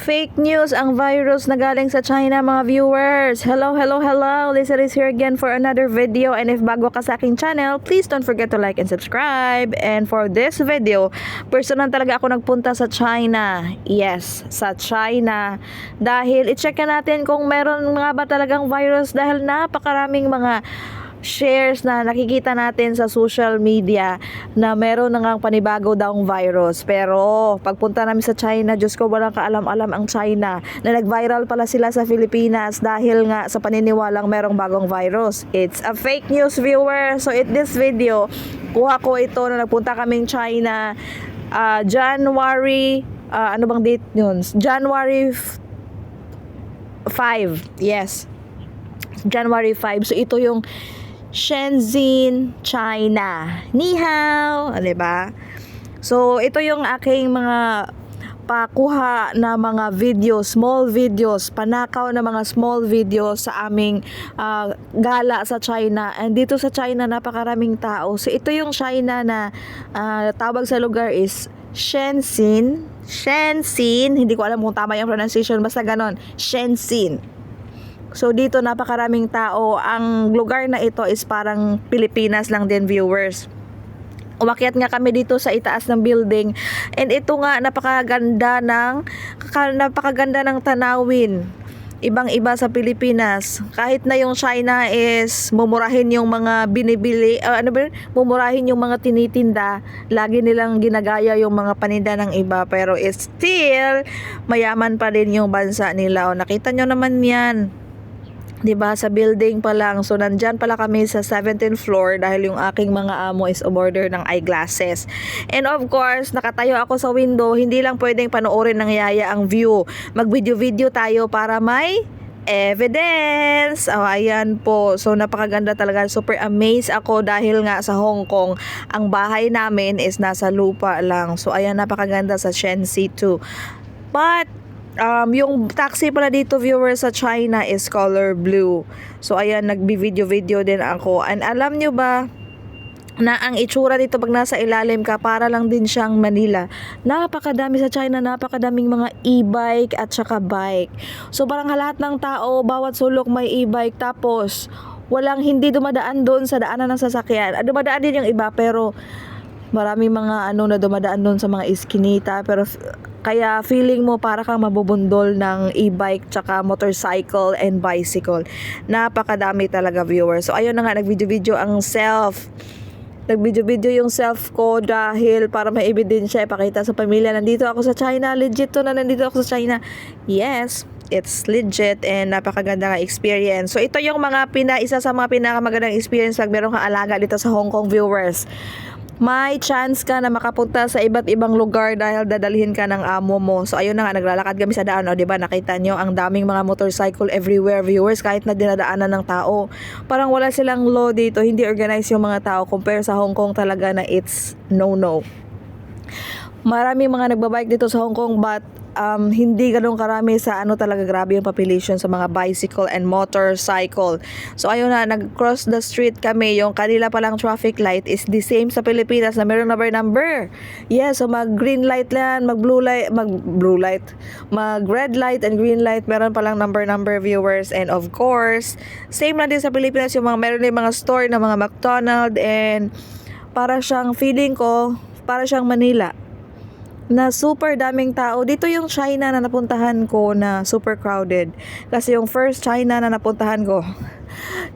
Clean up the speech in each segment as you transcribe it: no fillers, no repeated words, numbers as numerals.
Fake news ang virus na galing sa China, mga viewers. Hello, hello, hello. Lisa is here again for another video. And if bago ka sa aking channel, please don't forget to like and subscribe. And for this video, personal talaga ako nagpunta sa China. Yes, sa China. Dahil i-check natin kung meron nga ba talagang virus dahil napakaraming mga shares na nakikita natin sa social media na meron na ngang panibago daong virus. Pero pagpunta namin sa China, Diyos ko, walang kaalam-alam ang China na nag-viral pala sila sa Pilipinas dahil nga sa paniniwalang merong bagong virus. It's a fake news, viewer. So in this video, kuha ko ito na nagpunta kaming China January ano bang date yun? January 5. Yes, January 5. So ito yung Shenzhen, China. Ni hao, 'di ba? So ito yung aking mga pakuha na mga videos, small videos, panakaw na mga small videos sa aming gala sa China. And dito sa China napakaraming tao. So ito yung China na tawag sa lugar is Shenzhen. Shenzhen, hindi ko alam kung tama yung pronunciation, basta ganon. Shenzhen. So dito napakaraming tao. Ang lugar na ito is parang Pilipinas lang din, viewers. Umakyat nga kami dito sa itaas ng building. And ito nga napakaganda ng tanawin. Ibang-iba sa Pilipinas. Kahit na yung China is mumurahin yung mga binibili, mumurahin yung mga tinitinda, lagi nilang ginagaya yung mga paninda ng iba, pero still mayaman pa rin yung bansa nila. O, nakita nyo naman yan, 'di ba, sa building pa lang. So nandyan pala kami sa 17th floor dahil yung aking mga amo is umorder ng eyeglasses. And of course, nakatayo ako sa window, hindi lang pwedeng panoorin ng yaya ang view. Mag-video-video tayo para may evidence. Oh, ayan po. So napakaganda talaga. Super amazed ako dahil nga sa Hong Kong, ang bahay namin is nasa lupa lang. So ayan, napakaganda sa Shenzhen 2. But yung taxi pala dito, viewers, sa China is color blue. So ayan, nagbi-video din ako. And alam nyo ba na ang itsura dito pag nasa ilalim ka, para lang din siyang Manila. Napakadami sa China, napakadaming mga e-bike at saka bike. So parang lahat ng tao, bawat sulok may e-bike, tapos walang hindi dumadaan doon sa daanan ng sasakyan. Dumadaan din yung iba, pero maraming mga na dumadaan doon sa mga iskinita, pero kaya feeling mo para kang mabubundol ng e-bike tsaka motorcycle and bicycle. Napakadami talaga, viewers. So ayun na nga, nagvideo-video yung self ko dahil para may ebidensya ipakita sa pamilya, nandito ako sa China, legit to na nandito ako sa China. Yes, it's legit and napakaganda nga experience. So ito yung mga isa sa mga pinakamagandang experience pag meron kang alaga dito sa Hong Kong, viewers. May chance ka na makapunta sa iba't ibang lugar dahil dadalhin ka ng amo mo. So ayun na nga, naglalakad kami sa daan, diba? Nakita nyo ang daming mga motorcycle everywhere, viewers, kahit na dinadaanan ng tao. Parang wala silang law dito, hindi organized yung mga tao compare sa Hong Kong talaga na it's no-no. Maraming mga nagbabike dito sa Hong Kong, but hindi ganun karami sa talaga, grabe yung population sa mga bicycle and motorcycle. So ayun na, nag-cross the street kami. Yung kanila palang traffic light is the same sa Pilipinas na meron number. Yeah, so mag-green light lang, mag-red light and green light, meron palang number, viewers. And of course, same lang din sa Pilipinas, yung meron din mga store na mga McDonald's, and para siyang, feeling ko, para siyang Manila na super daming tao. Dito yung China na napuntahan ko na super crowded. Kasi yung first China na napuntahan ko,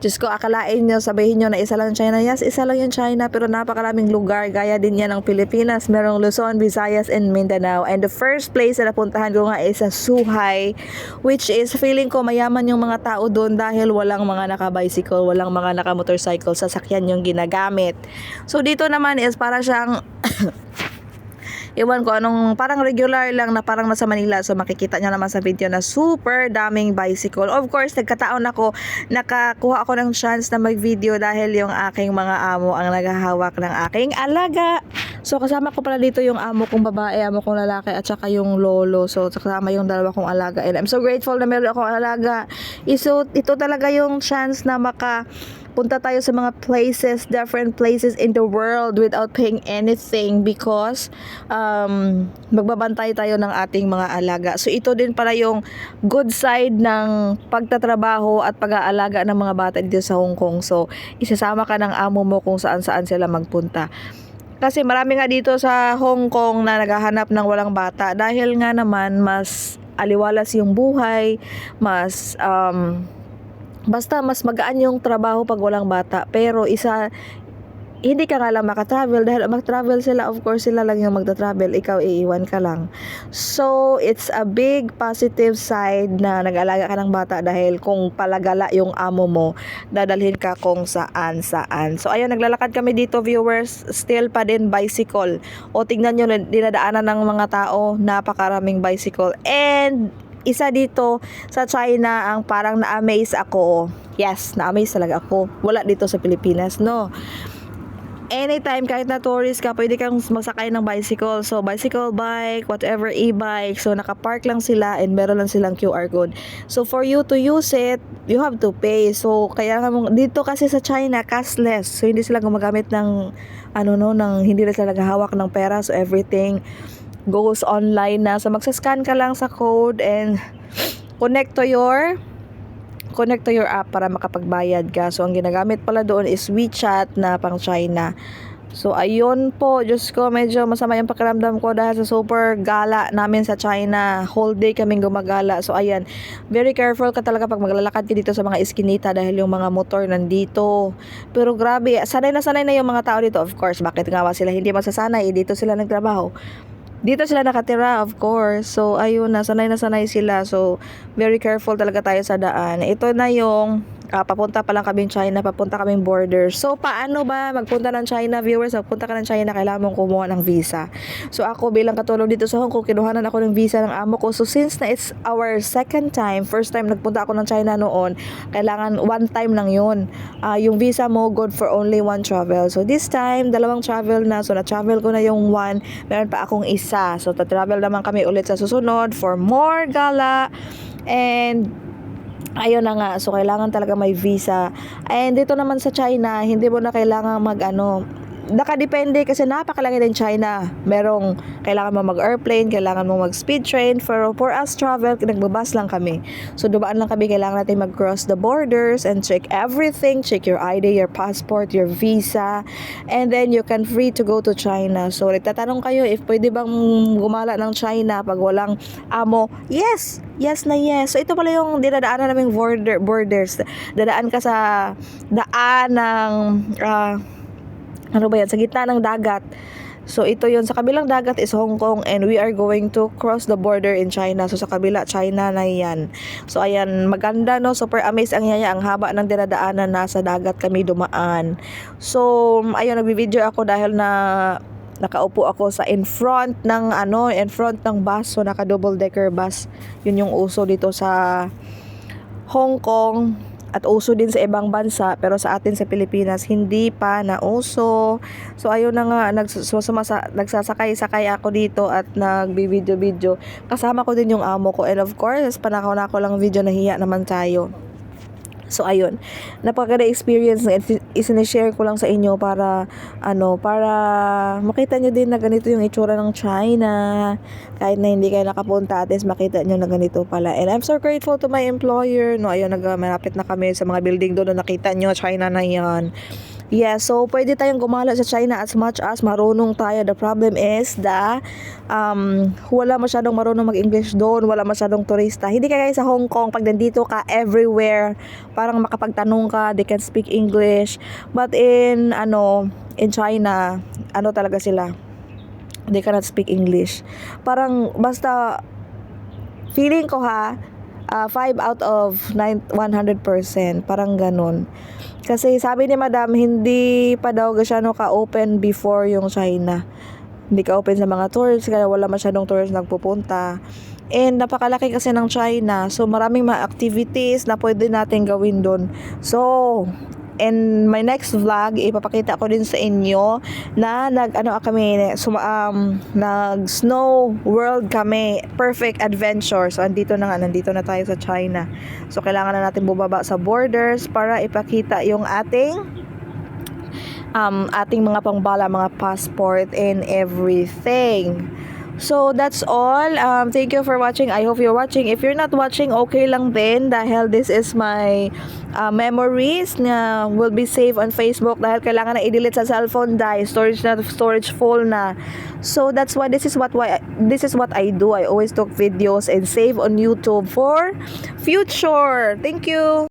Diyos ko, akalain nyo, sabihin nyo na isa lang China. Yes, isa lang yung China, pero napakaraming lugar. Gaya din yan ng Pilipinas. Merong Luzon, Visayas, and Mindanao. And the first place na napuntahan ko nga is sa Suhai, which is feeling ko mayaman yung mga tao doon dahil walang mga naka-bicycle, walang mga naka-motorcycle, sasakyan yung ginagamit. So dito naman is para siyang iwan ko anong, parang regular lang na parang nasa Manila. So makikita nyo naman sa video na super daming bicycle. Of course, nagkataon ako, nakakuha ako ng chance na mag-video dahil yung aking mga amo ang naghahawak ng aking alaga. So kasama ko pala dito yung amo kong babae, amo kong lalaki, at saka yung lolo. So kasama yung dalawa kong alaga. And I'm so grateful na meron akong alaga. So ito talaga yung chance na punta tayo sa mga places, different places in the world without paying anything because magbabantay tayo ng ating mga alaga. So ito din pala yung good side ng pagtatrabaho at pag-aalaga ng mga bata dito sa Hong Kong. So isasama ka ng amo mo kung saan-saan sila magpunta. Kasi marami nga dito sa Hong Kong na naghahanap ng walang bata dahil nga naman mas aliwalas yung buhay, mas basta mas magaan yung trabaho pag walang bata. Pero hindi ka nga lang makatravel dahil mag-travel sila, of course sila lang yung magta-travel, ikaw iiwan ka lang. So it's a big positive side na nag-alaga ka ng bata dahil kung palagala yung amo mo, dadalhin ka kung saan. So ayun, naglalakad kami dito viewers, still pa din bicycle. O tingnan nyo, dinadaanan ng mga tao, napakaraming bicycle. And isa dito sa China ang parang na-amaze ako. Yes, na-amaze talaga ako. Wala dito sa Pilipinas, no? Anytime, kahit na tourist ka, pwede kang magsakay ng bicycle. So, bicycle, bike, whatever, e-bike. So, nakapark lang sila and meron lang silang QR code. So, for you to use it, you have to pay. So, kaya nga dito kasi sa China, cashless. So, hindi sila gumagamit ng, hindi na sila naghahawak ng pera. So, everything goes online na. So, magsascan ka lang sa code and connect to your app para makapagbayad ka. So, ang ginagamit pala doon is WeChat na pang China. So, ayun po. Diyos ko, medyo masama yung pakiramdam ko dahil sa super gala namin sa China. Whole day kaming gumagala. So, ayan. Very careful ka talaga pag maglalakad ka dito sa mga iskinita dahil yung mga motor nandito. Pero grabe, sanay na yung mga tao dito. Of course, bakit nga ba sila hindi masasanay? Dito sila nagtrabaho. Dito sila nakatira, of course. So, ayun na sanay sila. So, very careful talaga tayo sa daan. Ito na yung papunta pa lang kaming China, papunta kaming border. So, paano ba magpunta ng China, viewers? Magpunta ka ng China, kailangan mong kumuha ng visa. So, ako bilang katulong dito sa Hong Kong, kinuhanan ako ng visa ng amo ko. So, since na it's our second time, first time nagpunta ako ng China noon, kailangan one time lang yun. Yung visa mo, good for only one travel. So, this time, dalawang travel na. So, na-travel ko na yung one. Meron pa akong isa. So, ta-travel naman kami ulit sa susunod for more gala. And ayun na nga, so kailangan talaga may visa. And dito naman sa China, hindi mo na kailangan nakadepende kasi napakalaki din China. Kailangan mo mag-airplane, kailangan mo mag-speed train. For us travel, nagbabas lang kami. So dumaan lang kami, kailangan natin mag-cross the borders and check everything. Check your ID, your passport, your visa. And then you can free to go to China. So nagtatanong kayo if pwede bang gumala ng China pag walang amo. Yes na yes. So ito pala yung dinadaanan naming borders. Dadaan ka sa daan ng sa gitna ng dagat. So ito yun, sa kabilang dagat is Hong Kong and we are going to cross the border in China. So sa kabila, China na yan. So ayan, maganda no, super amazed ang yaya, ang haba ng dinadaanan, nasa dagat kami dumaan. So ayun, nagbi-video ako dahil nakaupo ako sa in front ng bus. So naka double decker bus. Yun yung uso dito sa Hong Kong. At uso din sa ibang bansa, pero sa atin sa Pilipinas hindi pa nauso. So ayun na nga, nagsasakay ako dito at nagbi-video. Kasama ko din yung amo ko, and of course panakaw na ako lang video, nahiya naman tayo. So ayun, napakaganda experience na isinishare ko lang sa inyo para makita nyo din na ganito yung itsura ng China. Kahit na hindi kayo nakapunta, at least makita nyo na ganito pala. And I'm so grateful to my employer. No, ayun, malapit na kami sa mga building doon na nakita nyo, China na yan. Yeah, so pwede tayong gumala sa China as much as marunong tayo. The problem is wala masyadong marunong mag-English doon, wala masyadong turista. Hindi kaya sa Hong Kong, pag nandito ka, everywhere, parang makapagtanong ka, they can speak English. But in China, talaga sila, they cannot speak English. Parang basta, feeling ko 5 out of 100%, parang ganun. Kasi sabi ni Madam, hindi pa daw gasyano ka-open before yung China. Hindi ka-open sa mga tourists, kaya wala masyadong tourists nagpupunta. And napakalaki kasi ng China, so maraming mga activities na pwede natin gawin doon. So, in my next vlog, ipapakita ko din sa inyo na nag snow world kami, perfect adventure. So nandito na tayo sa China. So kailangan na natin bumaba sa borders para ipakita yung ating mga pangbala, mga passport and everything. So that's all. Thank you for watching. I hope you're watching. If you're not watching, okay lang din dahil this is my memories na will be saved on Facebook dahil kailangan na i-delete sa cellphone dahil storage full na. So that's why this is what I do. I always took videos and save on YouTube for future. Thank you.